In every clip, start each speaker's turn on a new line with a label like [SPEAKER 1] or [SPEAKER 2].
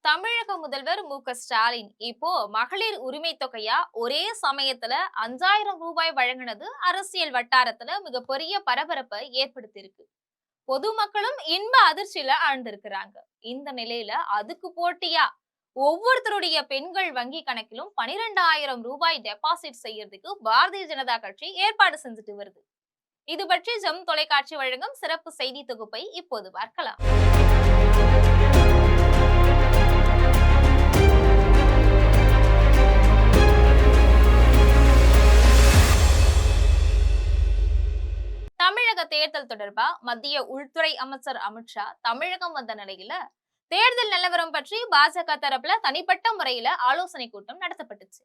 [SPEAKER 1] தமிழக முதல்வர் மு.க. ஸ்டாலின் இப்போ மகளிர் உரிமை தொகையா ஒரே சமயத்துல 5,000 ரூபாய் வழங்கினது அரசியல் வட்டாரத்துல மிகப்பெரிய பரபரப்பை ஏற்படுத்தியிருக்கு. பொதுமக்களும் இன்ப அதிர்ச்சியில ஆழ்ந்திருக்கிறாங்க. இந்த நிலையில அதுக்கு போட்டியா ஒவ்வொருத்தருடைய பெண்கள் வங்கி கணக்கிலும் 12,000 ரூபாய் டெபாசிட் செய்யறதுக்கு பாரதிய ஜனதா கட்சி ஏற்பாடு செஞ்சுட்டு வருது. இது பற்றி ஜெம் தொலைக்காட்சி வழங்கும் சிறப்பு செய்தி தொகுப்பை இப்போது பார்க்கலாம். தமிழக தேர்தல் தொடர்பா மத்திய உள்துறை அமைச்சர் அமித்ஷா தமிழகம் வந்த நிலையில தேர்தல் நிலவரம் பற்றி பாஜக தரப்புல தனிப்பட்ட முறையில ஆலோசனை கூட்டம் நடத்தப்பட்டுச்சு.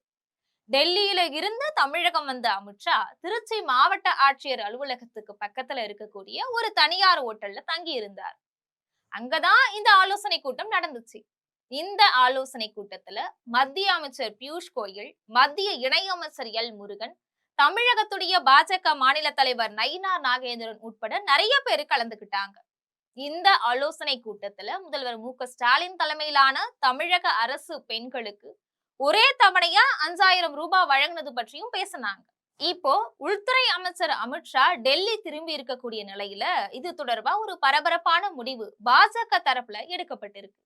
[SPEAKER 1] டெல்லியில இருந்து தமிழகம் வந்த அமித்ஷா திருச்சி மாவட்ட ஆட்சியர் அலுவலகத்துக்கு பக்கத்துல இருக்கக்கூடிய ஒரு தனியார் ஓட்டல்ல தங்கி இருந்தார். அங்கதான் இந்த ஆலோசனை கூட்டம் நடந்துச்சு. இந்த ஆலோசனை கூட்டத்துல மத்திய அமைச்சர் பியூஷ் கோயல், மத்திய இணையமைச்சர் எல் முருகன், தமிழகத்துடைய பாஜக மாநில தலைவர் நயினார் நாகேந்திரன் உட்பட நிறைய பேர் கலந்துகிட்டாங்க. இந்த ஆலோசனை கூட்டத்துல முதல்வர் மு.க.ஸ்டாலின் தலைமையிலான தமிழக அரசு பெண்களுக்கு ஒரே தவணையா 5,000 ரூபாய் வழங்கினது பற்றியும் பேசினாங்க. இப்போ உள்துறை அமைச்சர் அமித்ஷா டெல்லி திரும்பி இருக்கக்கூடிய நிலையில இது தொடர்பா ஒரு பரபரப்பான முடிவு பாஜக தரப்புல எடுக்கப்பட்டிருக்கு.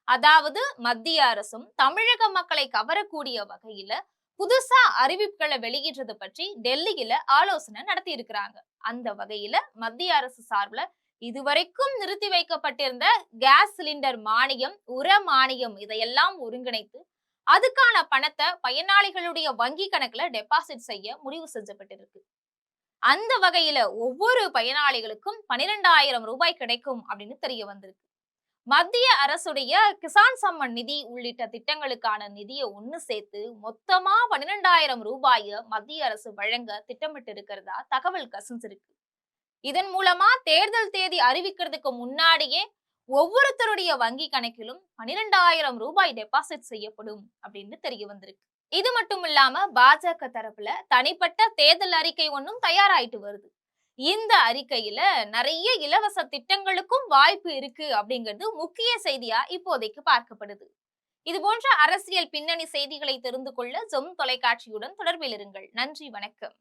[SPEAKER 1] அதாவது மத்திய அரசும் தமிழக மக்களை கவரக்கூடிய வகையில புதுசா அறிவிப்புகளை வெளியிடுறது பற்றி டெல்லியில ஆலோசனை நடத்தி இருக்கிறாங்க. அந்த வகையில மத்திய அரசு சார்பில் இதுவரைக்கும் நிறுத்தி வைக்கப்பட்டிருந்த கேஸ் சிலிண்டர் மானியம், உர மானியம் இதையெல்லாம் ஒருங்கிணைத்து அதுக்கான பணத்தை பயனாளிகளுடைய வங்கி கணக்குல டெபாசிட் செய்ய முடிவு செஞ்சப்பட்டிருக்கு. அந்த வகையில ஒவ்வொரு பயனாளிகளுக்கும் 12,000 ரூபாய் கிடைக்கும் அப்படின்னு தெரிய வந்திருக்கு. மத்திய அரசுடைய கிசான் சம்மன் நிதி உள்ளிட்ட திட்டங்களுக்கான நிதியை ஒண்ணு சேர்த்து மொத்தமா 12,000 ரூபாயை மத்திய அரசு வழங்க திட்டமிட்டு இருக்கிறதா தகவல் கசிஞ்சிருக்கு. இதன் மூலமா தேர்தல் தேதி அறிவிக்கிறதுக்கு முன்னாடியே ஒவ்வொருத்தருடைய வங்கி கணக்கிலும் 12,000 ரூபாய் டெபாசிட் செய்யப்படும் அப்படின்னு தெரிய வந்திருக்கு. இது மட்டும் இல்லாம பாஜக தரப்புல தனிப்பட்ட தேர்தல் அறிக்கை ஒன்றும் தயாராயிட்டு வருது. இந்த அறிக்கையில நிறைய இலவச திட்டங்களுக்கும் வாய்ப்பு இருக்கு அப்படிங்கிறது முக்கிய செய்தியா இப்போதைக்கு பார்க்கப்படுது. இது போன்ற அரசியல் பின்னணி செய்திகளை தெரிந்து கொள்ள ஜெம் தொலைக்காட்சியுடன் தொடர்பில் இருங்கள். நன்றி, வணக்கம்.